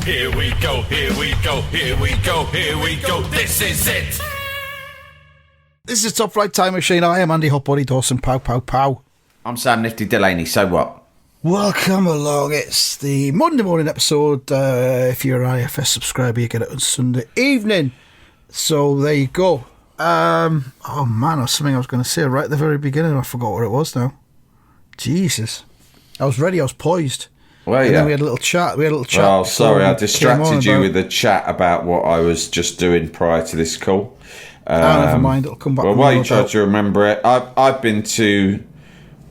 Here we go, here we go, here we go, here we go. This is it. This is Top Flight Time Machine. I am Andy Hot Body Dawson. Pow, pow, pow. I'm Sam Nifty Delaney. So what? Welcome along. It's the Monday morning episode. If you're an IFS subscriber, you get it on Sunday evening. So there you go. Oh man, there was something I was going to say right at the very beginning. I forgot what it was now. Jesus. I was ready. I was poised. Well, and yeah. then we had a little chat. Oh, sorry, I distracted you with the chat about what I was just doing prior to this call. Never mind. It'll come back. Well, while you try to remember it, I've been to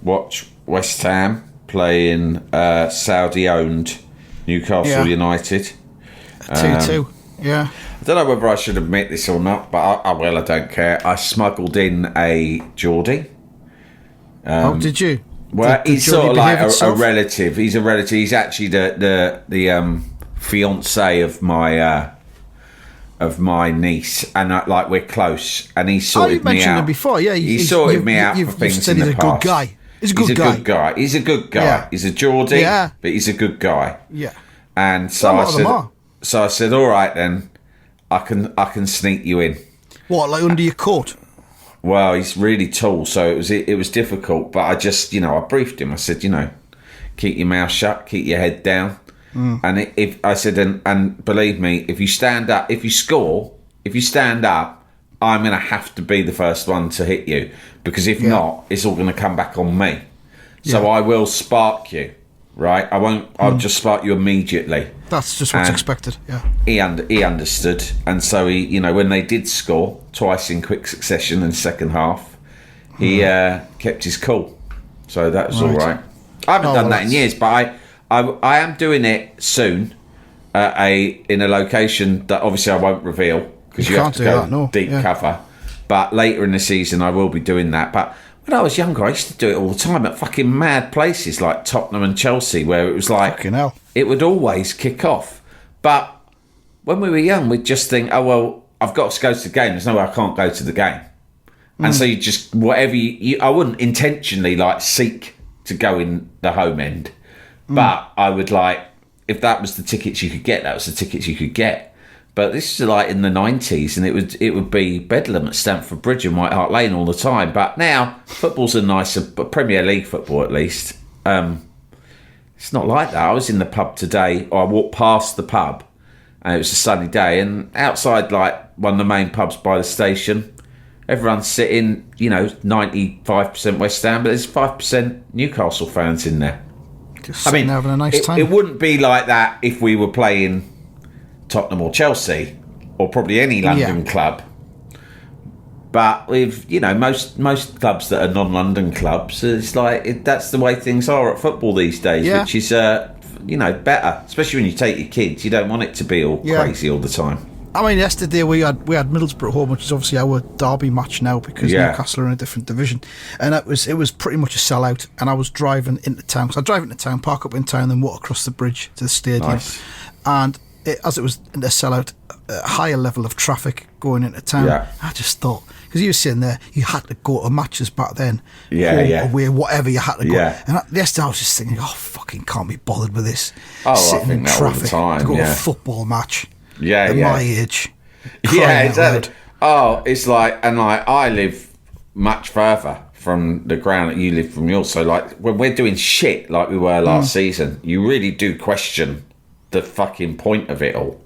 watch West Ham playing Saudi-owned Newcastle United. 2-2. Yeah. I don't know whether I should admit this or not, but I don't care. I smuggled in a Geordie. Did you? Well, he's sort of like a relative. He's a relative. He's actually the fiance of my niece, and like we're close. And he sorted me out. You mentioned him before, yeah. He sorted me out for things in the past. He's a good guy. He's a good guy. Yeah. He's a Geordie, but he's a good guy. Yeah. And so I said, all right then, I can sneak you in. What, like under your coat? Well, he's really tall, so it was difficult. But I just, I briefed him. I said, keep your mouth shut, keep your head down. And if I said, and believe me, if you stand up, if you stand up, I'm going to have to be the first one to hit you, because if not, it's all going to come back on me. So I will spark you, right? I won't. I'll just spark you immediately. That's just what's expected. Yeah. He understood, and so he, when they did score twice in quick succession in the second half, he kept his cool. So that was all right. I haven't done that in years, but I am doing it soon in a location that obviously I won't reveal, because you have to go deep cover. But later in the season, I will be doing that. But when I was younger, I used to do it all the time at fucking mad places like Tottenham and Chelsea, where it was like, fucking hell, it would always kick off. But when we were young, we'd just think, oh, well, I've got to go to the game. There's no way I can't go to the game. And so you just, whatever I wouldn't intentionally seek to go in the home end. But I would if that was the tickets you could get, that was the tickets you could get. But this is in the 90s, and it would be bedlam at Stamford Bridge and White Hart Lane all the time. But now football's a nicer, Premier League football at least. It's not like that. I was in the pub today, or I walked past the pub, and it was a sunny day, and outside one of the main pubs by the station, everyone's sitting, 95% West Ham, but there's 5% Newcastle fans in there. Just having a nice time. It wouldn't be like that if we were playing Tottenham or Chelsea, or probably any London club. But with most clubs that are non-London clubs, it's that's the way things are at football these days, which is better, especially when you take your kids. You don't want it to be all crazy all the time. I mean, yesterday we had Middlesbrough at home, which is obviously our derby match now, because Newcastle are in a different division, and it was pretty much a sellout. And I was driving into town, because I drive into town, park up in town, then walk across the bridge to the stadium. Nice. And as it was in a sellout, a higher level of traffic going into town, I just thought, because you were sitting there, you had to go to matches back then, away, whatever you had to go. And yesterday I was just thinking, fucking can't be bothered with this. Sitting in traffic to go to a football match. At my age. Exactly. Oh, it's I live much further from the ground that you live from yours. So when we're doing shit like we were last season, you really do question the fucking point of it all.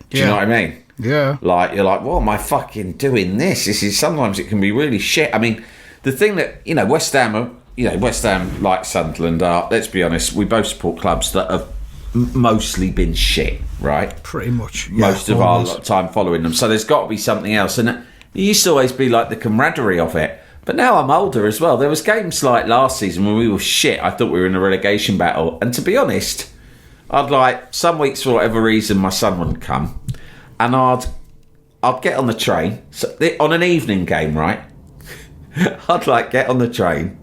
Do you know what I mean? Yeah. You're like, what am I fucking doing this? Sometimes it can be really shit. I mean, the thing that, West Ham, like Sunderland are, let's be honest, we both support clubs that have mostly been shit, right? Pretty much. Most of our time following them. So there's got to be something else. And it used to always be the camaraderie of it. But now I'm older as well. There was games like last season when we were shit. I thought we were in a relegation battle. And to be honest, I'd some weeks for whatever reason my son wouldn't come, and I'd get on the train on an evening game, right? I'd get on the train,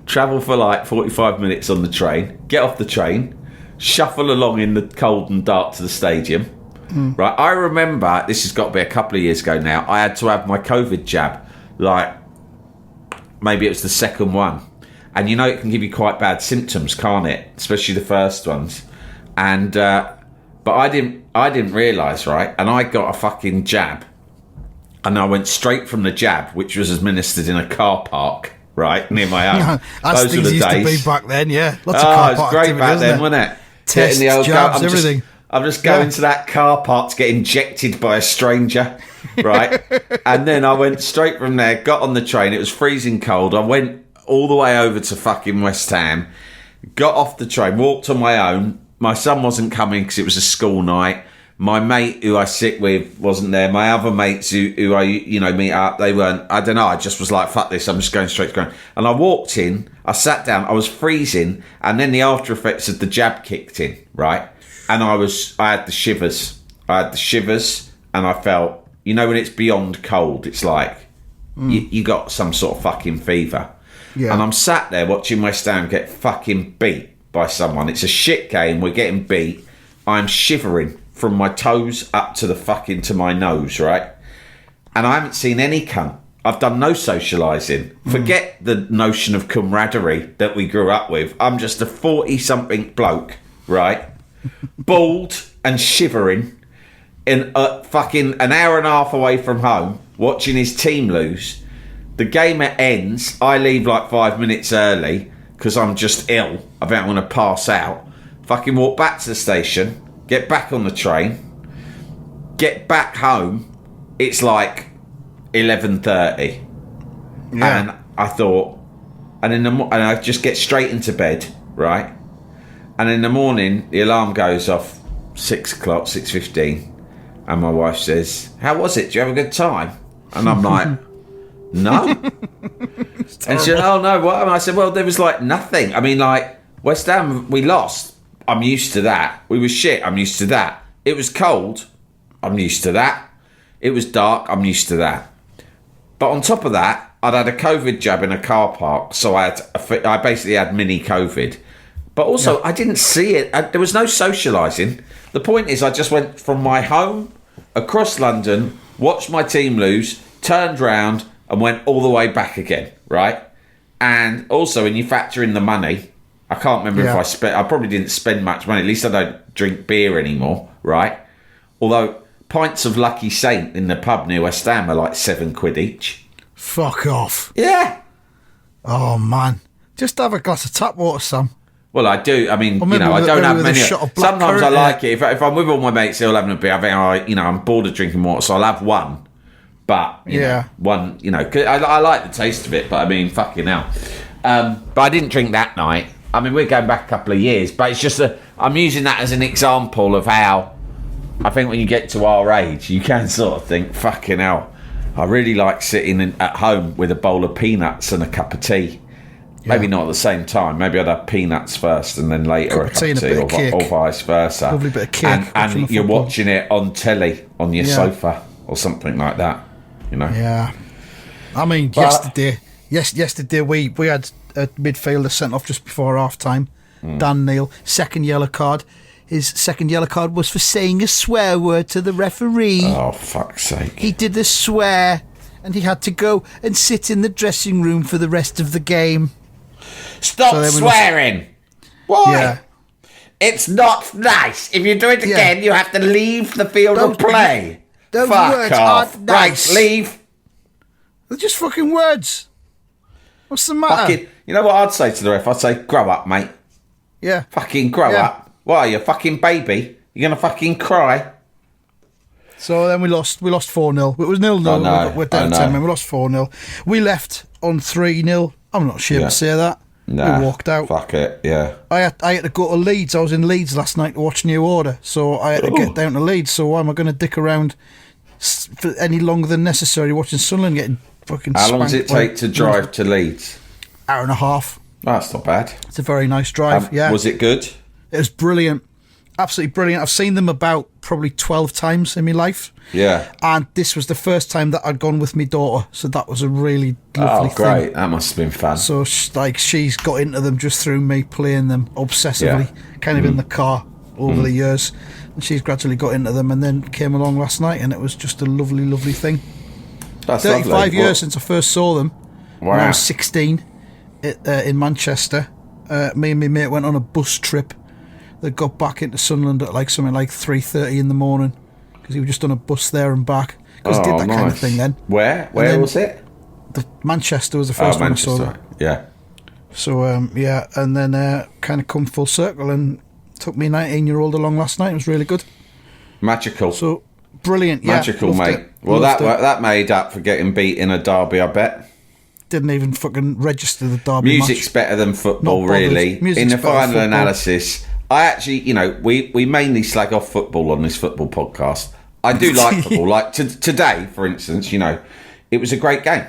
travel for 45 minutes on the train, get off the train, shuffle along in the cold and dark to the stadium. Right, I remember, this has got to be a couple of years ago now, I had to have my COVID jab, maybe it was the second one, and it can give you quite bad symptoms, can't it? Especially the first ones. And but But I didn't realise, right? And I got a fucking jab. And I went straight from the jab, which was administered in a car park, right, near my home. As Those were things the used days. to be back then, yeah. Lots of car it park was great activity, back then, wasn't wasn't it? Tests, Getting jabs, everything. I'm just going to that car park to get injected by a stranger, right? And then I went straight from there, got on the train. It was freezing cold. I went all the way over to fucking West Ham, got off the train, walked on my own. My son wasn't coming because it was a school night. My mate who I sit with wasn't there. My other mates who I, meet up, they weren't. I don't know. I just was like, fuck this. I'm just going straight to ground. And I walked in, I sat down, I was freezing. And then the after effects of the jab kicked in, right? And I had the shivers. And I felt, when it's beyond cold, it's like, you got some sort of fucking fever. Yeah. And I'm sat there watching West Ham get fucking beat by someone. It's a shit game. We're getting beat. I'm shivering from my toes up to my nose, right? And I haven't seen any cunt. I've done no socialising. Forget the notion of camaraderie that we grew up with. I'm just a 40-something bloke, right? Bald and shivering in fucking an hour and a half away from home, watching his team lose. The game ends. I leave like 5 minutes early because I'm just ill. I think I'm going to pass out. Fucking walk back to the station. Get back on the train, get back home. It's like 11:30, and I thought, and I just get straight into bed, right? And in the morning, the alarm goes off 6 o'clock, 6:15, and my wife says, "How was it? Do you have a good time?" And I'm like, "No." And she said, "Oh no, what?" And I said, "Well, there was like nothing. I mean, like West Ham, we lost. I'm used to that. We were shit. I'm used to that. It was cold. I'm used to that. It was dark. I'm used to that." But on top of that, I'd had a COVID jab in a car park, so I basically had mini COVID. But also, I didn't see it. There was no socialising. The point is, I just went from my home across London, watched my team lose, turned round, and went all the way back again. Right? And also, when you factor in the money. I can't remember if I probably didn't spend much money. At least I don't drink beer anymore, right? Although pints of Lucky Saint in the pub near West Ham are like £7 each. Fuck off. Yeah. Oh, man. Just have a glass of tap water, Sam. Well, I do. I mean, I don't have many. Sometimes I like it. If I'm with all my mates, they're all having a beer. I think, I'm bored of drinking water, so I'll have one. But, one, 'cause I like the taste of it, but I mean, fucking hell. But I didn't drink that night. I mean, we're going back a couple of years, but it's just I'm using that as an example of how I think when you get to our age, you can sort of think, fucking hell, I really like sitting at home with a bowl of peanuts and a cup of tea. Yeah. Maybe not at the same time. Maybe I'd have peanuts first and then later a cup of tea or vice versa. Lovely bit of cake. And you're watching it on telly on your sofa or something like that, Yeah. I mean, yesterday we had a midfielder sent off just before half time. Dan Neil, second yellow card. His second yellow card was for saying a swear word to the referee. Oh, fuck's sake. He did a swear and he had to go and sit in the dressing room for the rest of the game. Stop swearing. Why? Yeah. It's not nice. If you do it again, you have to leave the field of play. Those Fuck words off. aren't nice. Right, leave. They're just fucking words. What's the matter? You know what I'd say to the ref? I'd say, grow up, mate. Yeah. Fucking grow up. What are you, a fucking baby? You're going to fucking cry? So then we lost 4-0. It was 0-0. We're down 10 men. We lost 4-0. We left on 3-0. I'm not ashamed to say that. Nah, we walked out. Fuck it, yeah. I had to go to Leeds. I was in Leeds last night to watch New Order. So I had to get down to Leeds. So why am I going to dick around for any longer than necessary watching Sunderland getting fucking How long does it take to drive to Leeds? Hour and a half. Oh, that's not bad. It's a very nice drive, Was it good? It was brilliant. Absolutely brilliant. I've seen them about probably 12 times in my life. Yeah. And this was the first time that I'd gone with my daughter. So that was a really lovely thing. Oh, great. That must have been fun. So, she's got into them just through me playing them obsessively, kind of in the car over the years. And she's gradually got into them and then came along last night and it was just a lovely, lovely thing. That's 35 lovely. years since I first saw them. Wow. When I was 16 in Manchester. Me and my mate went on a bus trip that got back into Sunderland at like something like 3:30 in the morning because he was just on a bus there and back. Because he did that kind of thing then. Where was it? Manchester was the first one I saw. That. Yeah. So and then kind of come full circle and took me 19-year-old along last night. It was really good. Magical. So brilliant. Yeah, magical, mate. Well, that made up for getting beat in a derby, I bet. Didn't even fucking register the derby. Music's match. better than football, really. In the final analysis, I actually, we mainly slag off football on this football podcast. I do like football. Like today, for instance, it was a great game.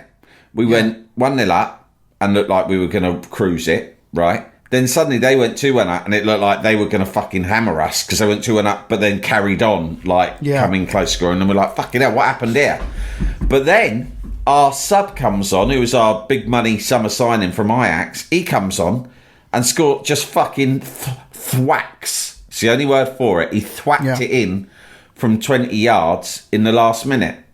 We went 1-0 up and looked like we were going to cruise it, right? Then suddenly they went 2-1 up and it looked like they were going to fucking hammer us because they went 2-1 up, but then carried on, coming close scoring. And we're like, fucking hell, what happened here? But then our sub comes on, who was our big money summer signing from Ajax. He comes on and scored just fucking thwacks. It's the only word for it. He thwacked it in from 20 yards in the last minute.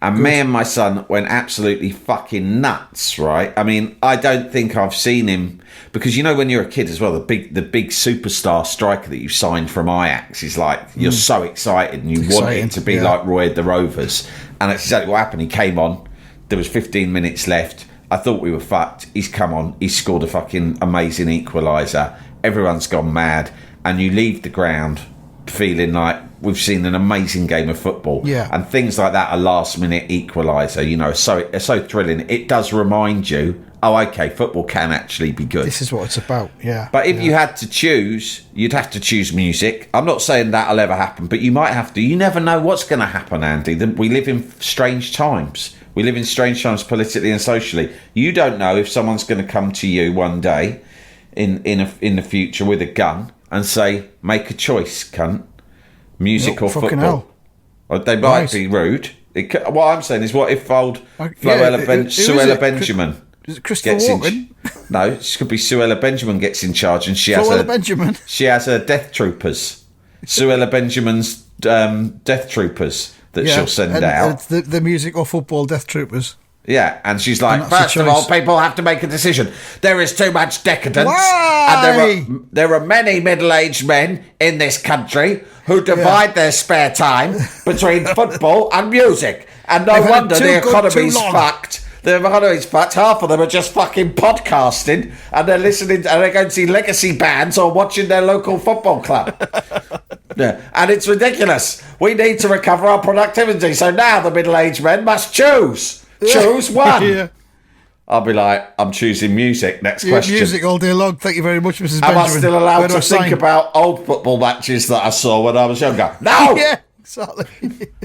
And me and my son went absolutely fucking nuts, right? I mean, I don't think I've seen him, because when you're a kid as well, the big superstar striker that you signed from Ajax is like, you're so excited and you want it to be like Roy the Rovers. And that's exactly what happened. He came on, there was 15 minutes left. I thought we were fucked. He's come on, he's scored a fucking amazing equaliser. Everyone's gone mad. And you leave the ground feeling like we've seen an amazing game of football. Yeah. And things like that, a last-minute equaliser, so thrilling. It does remind you, okay, football can actually be good. This is what it's about, yeah. But if you had to choose, you'd have to choose music. I'm not saying that'll ever happen, but you might have to. You never know what's going to happen, Andy. We live in strange times. We live in strange times politically and socially. You don't know if someone's going to come to you one day in the future with a gun and say, make a choice, cunt. Music or football. They might be rude. What I'm saying is, what if Suella Benjamin is it Christopher Walken? No, it could be Suella Benjamin gets in charge and she has her death troopers. Suella Benjamin's death troopers that she'll send out. The music or football death troopers. Yeah, and she's like, first of all, people have to make a decision. There is too much decadence. Why? And there are many middle-aged men in this country who divide their spare time between football and music. And no wonder the economy's fucked. The economy's fucked. Half of them are just fucking podcasting and they're listening and they're going to see legacy bands or watching their local football club. Yeah, and it's ridiculous. We need to recover our productivity. So now the middle-aged men must choose. Choose one. Yeah. I'll be like, I'm choosing music. Next question. Music all day long. Thank you very much, Mrs. Benjamin. Am I still allowed to think about old football matches that I saw when I was younger? No! Yeah, exactly.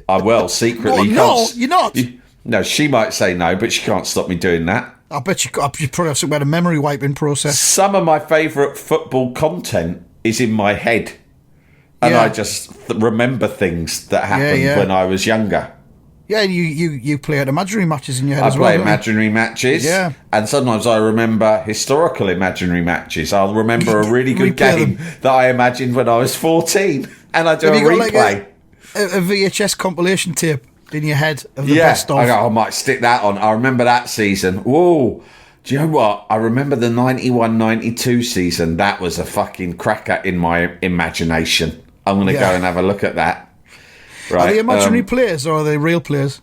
I will, secretly. No, you're not. No, she might say no, but she can't stop me doing that. I bet you probably have some kind of memory wiping process. Some of my favourite football content is in my head. And I just remember things that happened when I was younger. Yeah, you play out imaginary matches in your head as well. I play imaginary matches. Yeah. And sometimes I remember historical imaginary matches. I'll remember a really good game that I imagined when I was 14. And I do a replay. Like a VHS compilation tape in your head of the best of. I might stick that on. I remember that season. Whoa. Do you know what? I remember the 91-92 season. That was a fucking cracker in my imagination. I'm going to go and have a look at that. Right. Are they imaginary players or are they real players?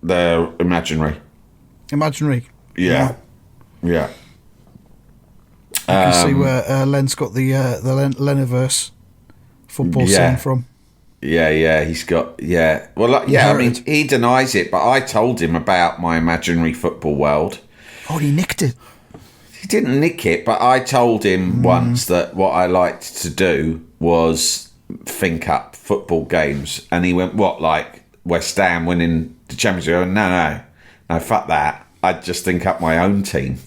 They're imaginary. Imaginary? Yeah. Yeah. I can see where Len's got the Leniverse football scene from. Yeah, he's got, Well, I mean, he denies it, but I told him about my imaginary football world. Oh, he nicked it. He didn't nick it, but I told him once that what I liked to do was think up football games, and he went, what, like West Ham winning the championship? I went, no, fuck that. I'd just think up my own team,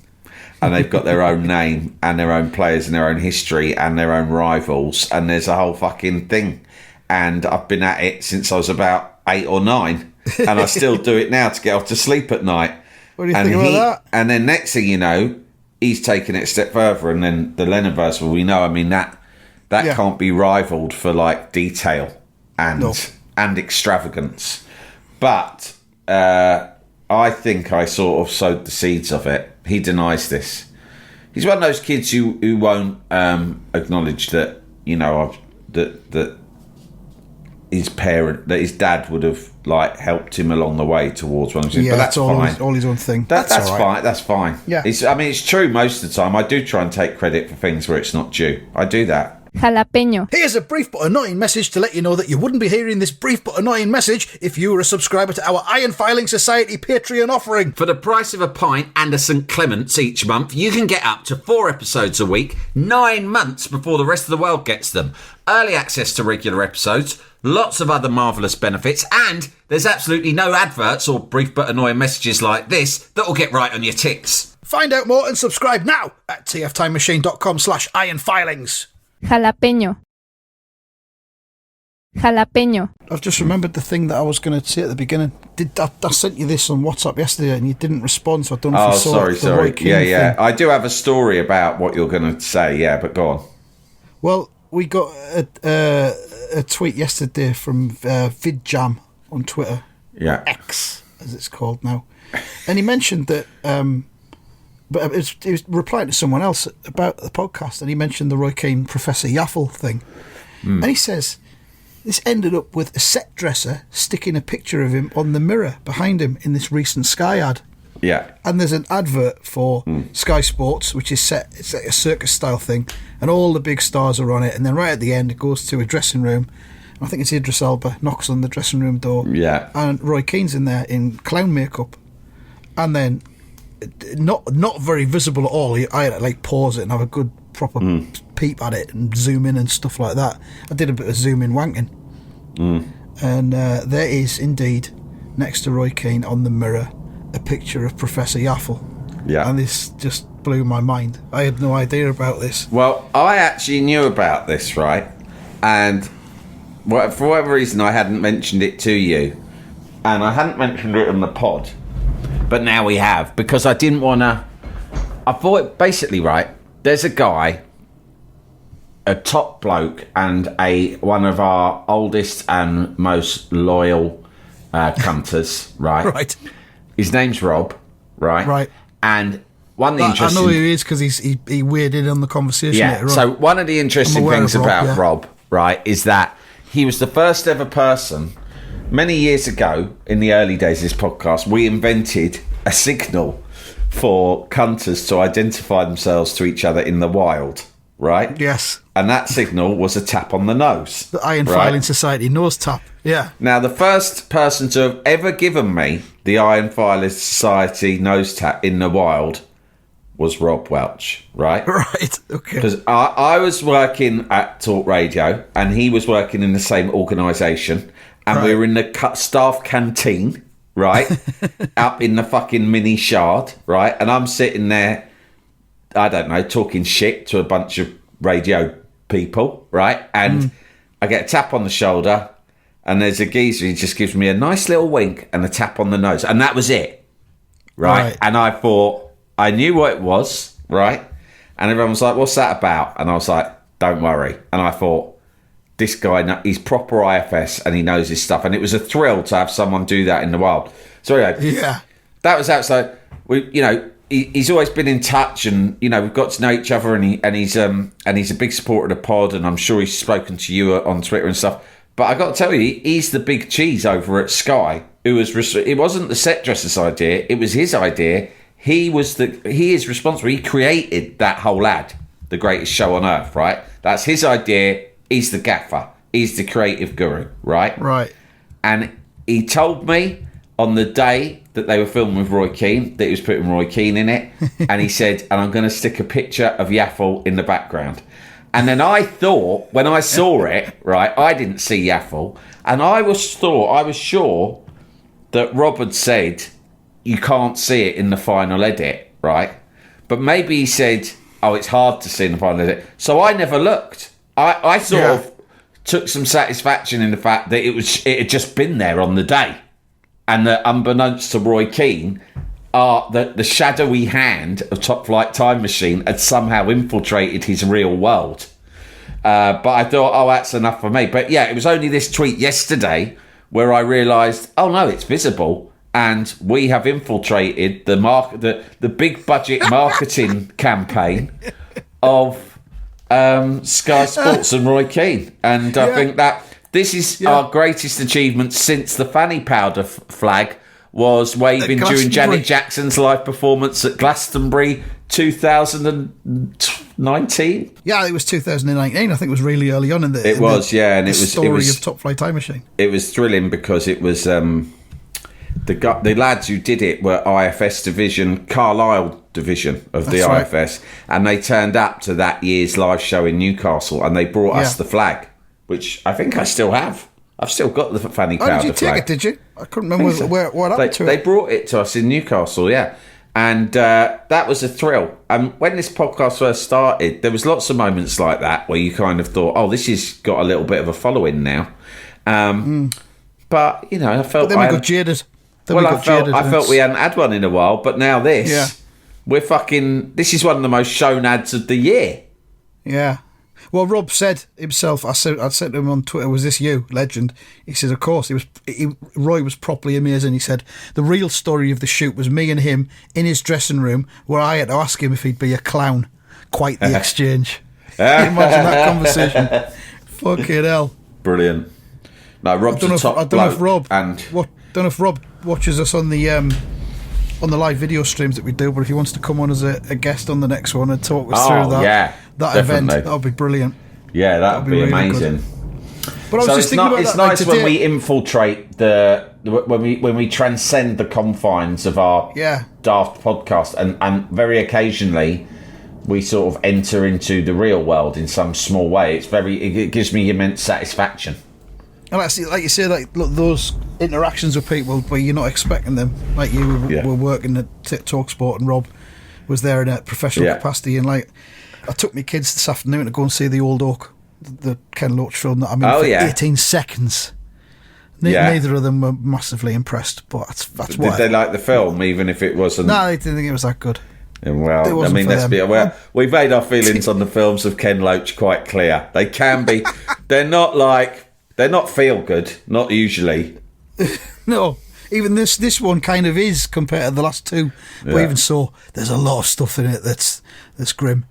and they've got their own name and their own players and their own history and their own rivals, and there's a whole fucking thing, and I've been at it since I was about 8 or 9, and I still do it now to get off to sleep at night. What do you think about that? And then next thing you know, he's taken it a step further, and then the Leniverse, well, we know, I mean, that can't be rivaled for like detail and extravagance. But I think I sort of sowed the seeds of it. He denies this. He's one of those kids who won't acknowledge that that his dad would have like helped him along the way towards one. Yeah, but that's all fine. His own thing. That's all right. fine. That's fine. Yeah. It's true most of the time. I do try and take credit for things where it's not due. I do that. Jalapeño. Here's a brief but annoying message to let you know that you wouldn't be hearing this brief but annoying message if you were a subscriber to our Iron Filing Society Patreon offering. For the price of a pint and a St Clement's each month, you can get up to 4 episodes a week, 9 months before the rest of the world gets them. Early access to regular episodes, lots of other marvellous benefits, and there's absolutely no adverts or brief but annoying messages like this that will get right on your ticks. Find out more and subscribe now at tftimemachine.com/ironfilings. Jalapeño. Jalapeño. I've just remembered the thing that I was going to say at the beginning. I sent you this on WhatsApp yesterday and you didn't respond, so I don't know if you saw it. Sorry. Yeah. Thing. I do have a story about what you're going to say, yeah, but go on. Well, we got a tweet yesterday from VidJam on Twitter. Yeah. X, as it's called now. And he mentioned that... But he was replying to someone else about the podcast, and he mentioned the Roy Keane Professor Yaffle thing. And he says, this ended up with a set dresser sticking a picture of him on the mirror behind him in this recent Sky ad. Yeah. And there's an advert for Sky Sports, which is set, it's like a circus-style thing, and all the big stars are on it, and then right at the end it goes to a dressing room. I think it's Idris Elba, knocks on the dressing room door. Yeah. And Roy Keane's in there in clown makeup. And then... Not very visible at all. I had to like pause it and have a good proper peep at it and zoom in and stuff like that. I did a bit of zoom in wanking, and there is indeed next to Roy Keane on the mirror a picture of Professor Yaffle. Yeah, and this just blew my mind. I had no idea about this. Well, I actually knew about this, right? And for whatever reason, I hadn't mentioned it to you, and I hadn't mentioned it in the pod. But now we have, because I didn't want to... I thought, basically, right, there's a guy, a top bloke, and one of our oldest and most loyal cunters, right? Right. His name's Rob, right? Right. And one of the interesting... I know who he is because he weighed in on the conversation later on. So one of the interesting things about Rob, right, is that he was the first ever person... Many years ago, in the early days of this podcast, we invented a signal for cunters to identify themselves to each other in the wild, right? Yes. And that signal was a tap on the nose. The Iron Filing Society nose tap, yeah. Now, the first person to have ever given me the Iron Filing Society nose tap in the wild was Rob Welch, right? Right, okay. Because I was working at Talk Radio and he was working in the same organisation. And we were in the staff canteen, right? Up in the fucking mini shard, right? And I'm sitting there, I don't know, talking shit to a bunch of radio people, right? And I get a tap on the shoulder, and there's a geezer, he just gives me a nice little wink and a tap on the nose. And that was it, right? And I thought, I knew what it was, right? And everyone was like, what's that about? And I was like, don't worry. And I thought, this guy, he's proper IFS and he knows his stuff. And it was a thrill to have someone do that in the wild. So anyway, that was outside. He's always been in touch, and we've got to know each other. And he's a big supporter of the pod. And I'm sure he's spoken to you on Twitter and stuff. But I got to tell you, he's the big cheese over at Sky. It wasn't the set dresser's idea. It was his idea. He is responsible. He created that whole ad, the greatest show on earth. Right? That's his idea. He's the gaffer. He's the creative guru, right? Right. And he told me on the day that they were filming with Roy Keane that he was putting Roy Keane in it. And he said, and I'm going to stick a picture of Yaffle in the background. And then I thought, when I saw it, right, I didn't see Yaffle. And I was sure that Rob had said, you can't see it in the final edit, right? But maybe he said, oh, it's hard to see in the final edit. So I never looked. I sort of took some satisfaction in the fact that it had just been there on the day, and that unbeknownst to Roy Keane, the shadowy hand of Top Flight Time Machine had somehow infiltrated his real world. But I thought, oh, that's enough for me. But yeah, it was only this tweet yesterday where I realised, oh no, it's visible, and we have infiltrated the big budget marketing campaign of Sky Sports and Roy Keane. And I think that this is our greatest achievement since the fanny powder flag was waving during Janet Jackson's live performance at Glastonbury 2019. Yeah, it was 2019. I think it was really early on in the. It was, yeah, and it was story of Top Flight Time Machine. It was thrilling because it was the lads who did it were IFS division, Carlisle division of the IFS, and they turned up to that year's live show in Newcastle, and they brought us the flag, which I think I still have. I've still got the fanny powder flag. Did you take it? Did you? I couldn't remember what happened to it. They brought it to us in Newcastle, yeah. And that was a thrill. And when this podcast first started, there was lots of moments like that where you kind of thought, "Oh, this has got a little bit of a following now." But you know, I felt. But then we got jaded. I felt we hadn't had one in a while. But now this, we're fucking. This is one of the most shown ads of the year. Yeah. Well, Rob said himself. I said to him on Twitter, "Was this you, legend?" He said, "Of course." Roy was properly amazing. He said the real story of the shoot was me and him in his dressing room, where I had to ask him if he'd be a clown. Quite the exchange. Can you imagine that conversation? Fucking hell! Brilliant. No, Rob's a top I don't know if Rob and don't know if Rob watches us on the live video streams that we do, but if he wants to come on as a guest on the next one and talk us through that event, that would be brilliant. Yeah, that would be really amazing. But I was just thinking about it's that, nice when we infiltrate when we transcend the confines of our daft podcast, and very occasionally we sort of enter into the real world in some small way. It gives me immense satisfaction. And like you say, like look, those interactions with people where you're not expecting them. Like you were working at TalkSport, and Rob was there in a professional capacity, and like I took my kids this afternoon to go and see The Old Oak, the Ken Loach film that I'm in for 18 seconds. Neither of them were massively impressed, but that's why. Did they like the film, even if it wasn't? No, they didn't think it was that good. Well, I mean, let's be aware. We've made our feelings on the films of Ken Loach quite clear. They can be. They're not feel good. Not usually. No. Even this one kind of is compared to the last two. But even so, there's a lot of stuff in it that's grim.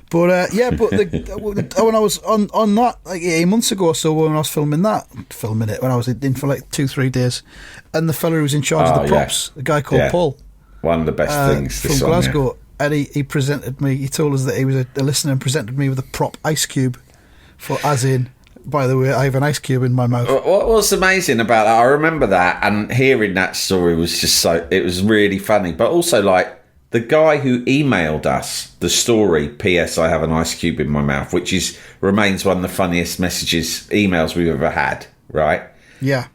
But when I was on that like 8 months ago or so, when I was filming it when I was in for like 2-3 days, and the fella who was in charge of the props, a guy called Paul, one of the best things from Glasgow, and he presented me. He told us that he was a listener and presented me with a prop ice cube for as in. By the way, I have an ice cube in my mouth. What was amazing about that, I remember that, and hearing that story was just it was really funny. But also, like, the guy who emailed us the story, P.S. I have an ice cube in my mouth, which remains one of the funniest emails we've ever had, right? Yeah.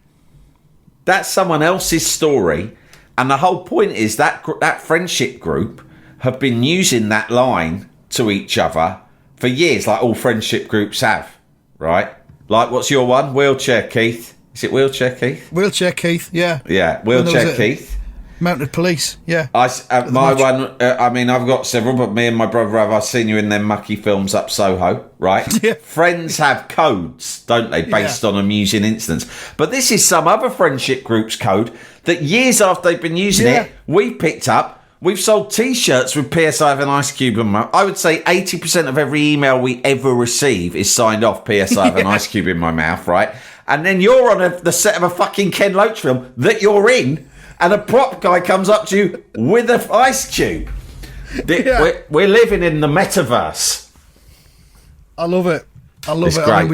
That's someone else's story, and the whole point is that friendship group have been using that line to each other for years, like all friendship groups have, right? Like, what's your one? Wheelchair Keith. Is it Wheelchair Keith? Wheelchair Keith, yeah. Yeah, Wheelchair Keith. Mounted Police, yeah. My one, I mean, I've got several, but me and my brother have. I've seen you in them mucky films up Soho, right? Yeah. Friends have codes, don't they, based on amusing incidents. But this is some other friendship group's code that years after they've been using it, we picked up. We've sold T-shirts with PSI have an ice cube in my mouth. I would say 80% of every email we ever receive is signed off PSI have an ice cube in my mouth, right? And then you're on the set of a fucking Ken Loach film that you're in, and a prop guy comes up to you with an ice cube. We're living in the metaverse. I love it. It's great. I mean,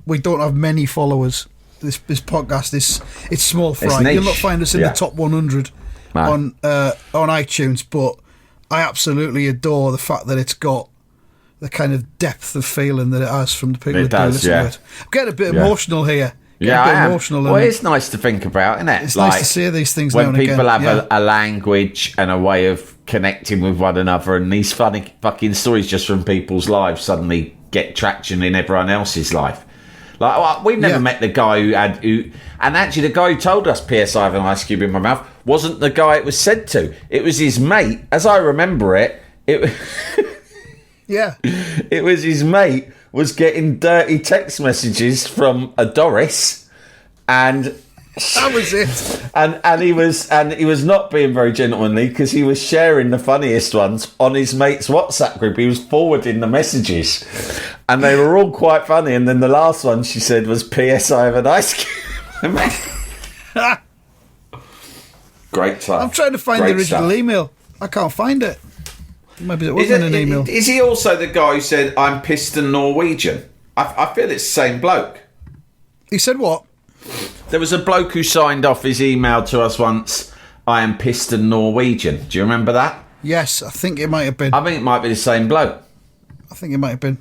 we don't have many followers. This podcast it's small fry. You'll not find us in the top 100. On iTunes, but I absolutely adore the fact that it's got the kind of depth of feeling that it has from the people who do listen to it. I'm getting a bit emotional here. Well, it's nice to think about, isn't it? It's nice to say these things when now and again. people have a language and a way of connecting with one another, and these funny fucking stories just from people's lives suddenly get traction in everyone else's life. Like, we've never met the guy and actually the guy who told us PSI have an ice cube in my mouth wasn't the guy it was said to. It was his mate. As I remember it was his mate was getting dirty text messages from a Doris, and That was it. And he was not being very gentlemanly because he was sharing the funniest ones on his mate's WhatsApp group. He was forwarding the messages, and they were all quite funny. And then the last one she said was, "P.S. I have an ice cream." Great time. I'm trying to find the original email. I can't find it. Maybe it wasn't an email. Is he also the guy who said, "I'm pissed and Norwegian"? I feel it's the same bloke. He said what? There was a bloke who signed off his email to us once, "I am pissed and Norwegian." Do you remember that? Yes, I think it might have been. I think it might be the same bloke. I think it might have been.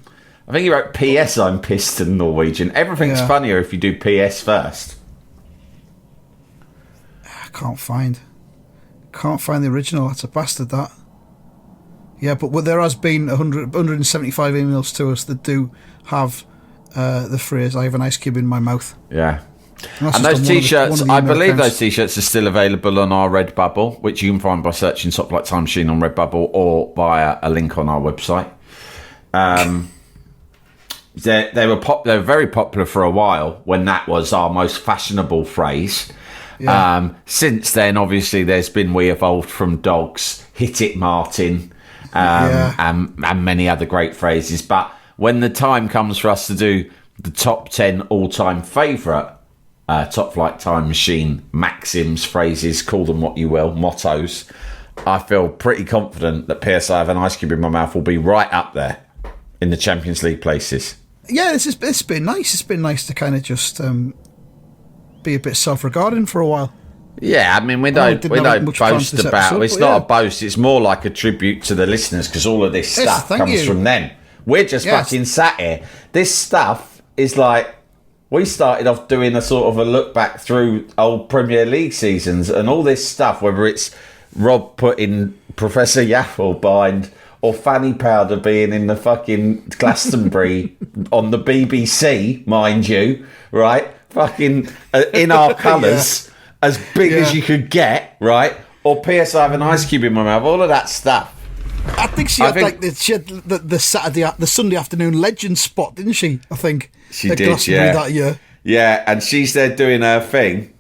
I think he wrote, "P.S. I'm pissed and Norwegian." Everything's funnier if you do P.S. first. I can't find the original. That's a bastard, that. Yeah, but there has been 175 emails to us that do have the phrase, "I have an ice cube in my mouth." Yeah. And those T-shirts, I believe accounts. those T-shirts are still available on our Redbubble, which you can find by searching Top Flight Time Machine on Redbubble or via a link on our website. They were very popular for a while when that was our most fashionable phrase. Yeah. Since then, obviously, there's been "We Evolved from Dogs," "Hit It Martin," and many other great phrases. But when the time comes for us to do the top 10 all-time favourite Top Flight Time Machine maxims, phrases, call them what you will, mottos, I feel pretty confident that "P.S. I have an ice cube in my mouth" will be right up there in the Champions League places. Yeah, it's been nice. It's been nice to kind of just be a bit self-regarding for a while. Yeah, I mean, we don't boast about. It's not a boast. It's more like a tribute to the listeners because all of this stuff comes from them. We're just fucking sat here. This stuff is like, we started off doing a sort of a look back through old Premier League seasons and all this stuff, whether it's Rob putting Professor Yaffle behind or Fanny Powder being in the fucking Glastonbury on the BBC, mind you, right? Fucking in our colours, as big as you could get, right? Or "P.S. I have an ice cube in my mouth," all of that stuff. I think she had the Sunday afternoon legend spot, didn't she? I think she did, that year. Yeah, and she's there doing her thing.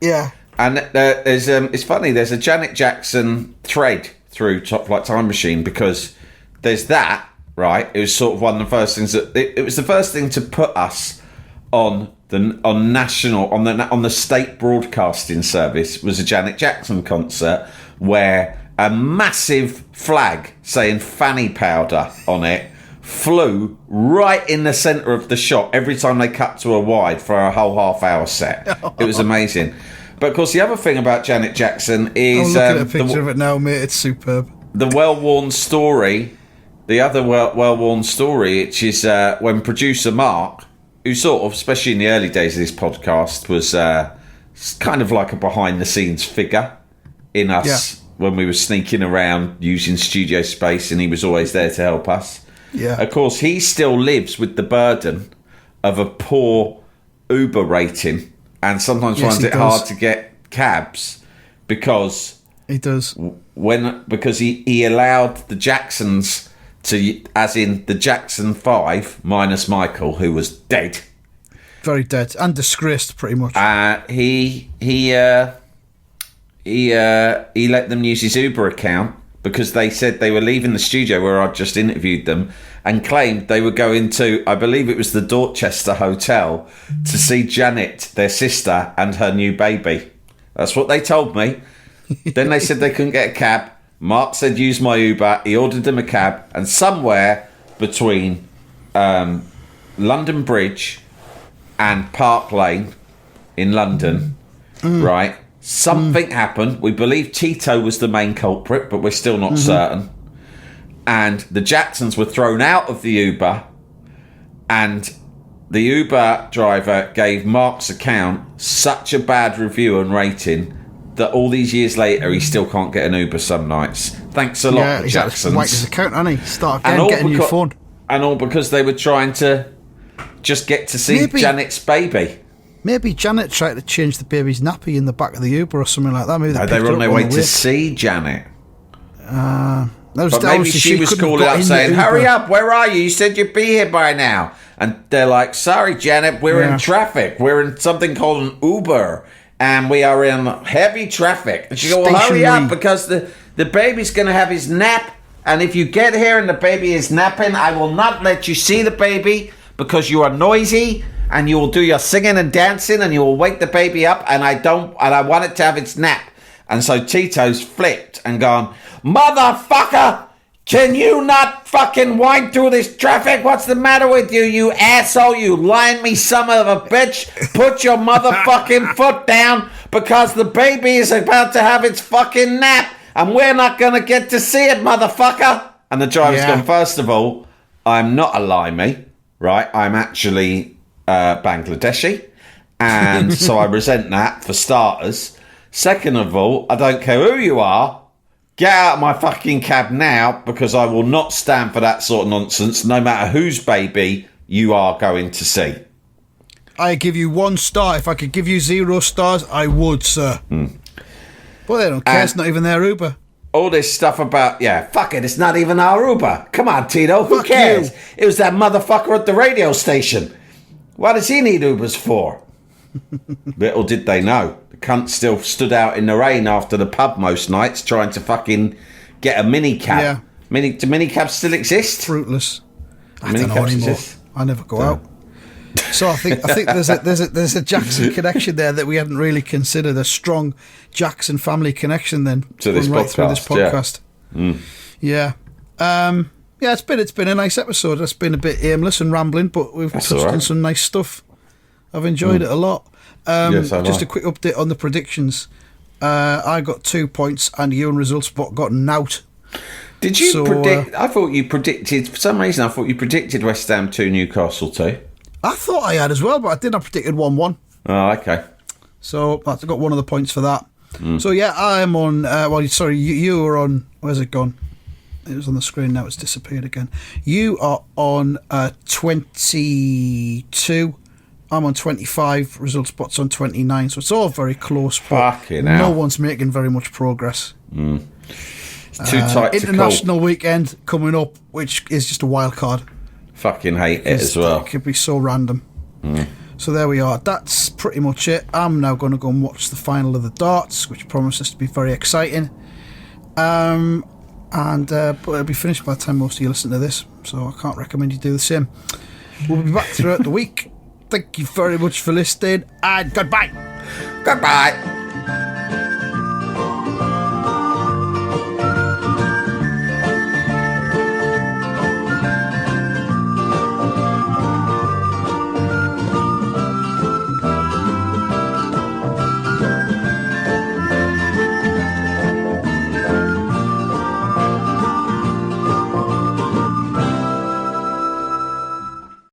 Yeah, and there's it's funny. There's a Janet Jackson thread through Top Flight Time Machine because there's that, right? It was sort of one of the first things that it was the first thing to put us on the state broadcasting service was a Janet Jackson concert where a massive flag saying "Fanny Powder" on it flew right in the centre of the shot every time they cut to a wide for a whole half-hour set. It was amazing. But of course, the other thing about Janet Jackson is... I'm looking at a picture of it now, mate. It's superb. The well-worn story, the other well-worn story, which is when producer Mark, who sort of, especially in the early days of this podcast, was kind of like a behind-the-scenes figure in us when we were sneaking around using studio space, and he was always there to help us. Yeah. Of course, he still lives with the burden of a poor Uber rating and sometimes finds it hard to get cabs because he does. Because he allowed the Jacksons to, as in the Jackson 5 minus Michael, who was dead. Very dead and disgraced, pretty much. He let them use his Uber account because they said they were leaving the studio where I'd just interviewed them and claimed they were going to, I believe it was the Dorchester Hotel, to see Janet, their sister, and her new baby. That's what they told me. Then they said they couldn't get a cab. Mark said use my Uber. He ordered them a cab, and somewhere between London Bridge and Park Lane in London, right, something happened. We believe Tito was the main culprit, but we're still not certain. And the Jacksons were thrown out of the Uber, and the Uber driver gave Mark's account such a bad review and rating that all these years later he still can't get an Uber some nights. Thanks a lot, the Jacksons. Wiped his account, hasn't he? Start again, get a new phone. And all because they were trying to just get to see Janet's baby. Maybe Janet tried to change the baby's nappy in the back of the Uber or something like that. Maybe they were on their way to see Janet. But maybe she was calling up saying, "Hurry up, where are you? You said you'd be here by now." And they're like, "Sorry, Janet, we're in traffic. We're in something called an Uber and we are in heavy traffic. And she go, well, hurry up, because the baby's going to have his nap. And if you get here and the baby is napping, I will not let you see the baby because you are noisy and you will do your singing and dancing and you will wake the baby up. And I want it to have its nap. And so Tito's flipped and gone, motherfucker, can you not fucking wind through this traffic? What's the matter with you, you asshole? You lying me son of a bitch. Put your motherfucking foot down because the baby is about to have its fucking nap and we're not going to get to see it, motherfucker. And the driver's gone, first of all, I'm not a limey, right? I'm actually Bangladeshi. And so I resent that for starters. Second of all, I don't care who you are. Get out of my fucking cab now, because I will not stand for that sort of nonsense, no matter whose baby you are going to see. I give you 1 star. If I could give you 0 stars, I would, sir. But they don't care. It's not even their Uber. All this stuff about, fuck it, it's not even our Uber. Come on, Tito, who cares? You. It was that motherfucker at the radio station. What does he need Ubers for? Little did they know. The cunt still stood out in the rain after the pub most nights trying to fucking get a minicab. Yeah. Do minicabs still exist? Fruitless. I don't know anymore. I never go out. So I think there's a Jackson connection there that we hadn't really considered, a strong Jackson family connection then to this right podcast. Through this podcast. Yeah. It's been a nice episode. It's been a bit aimless and rambling, but we've touched on some nice stuff. I've enjoyed it a lot. Just a quick update on the predictions. I got 2 points and you and Results got nout. Did you predict? I thought you predicted, for some reason, predicted West Ham 2, Newcastle 2. I thought I had as well, but I didn't. I predicted 1-1. Oh, okay. So I got one of the points for that. So yeah, I'm on. You were on. Where's it gone? It was on the screen. Now it's disappeared again. You are on 22. I'm on 25. Result Spot's on 29. So it's all very close. Fucking hell. No one's making very much progress. It's too tight to call. International weekend coming up, which is just a wild card. Fucking hate it as well. It could be so random. So there we are. That's pretty much it. I'm now going to go and watch the final of the darts, which promises to be very exciting. But it'll be finished by the time most of you listen to this, so I can't recommend you do the same. We'll be back throughout the week. Thank you very much for listening, and goodbye. Goodbye.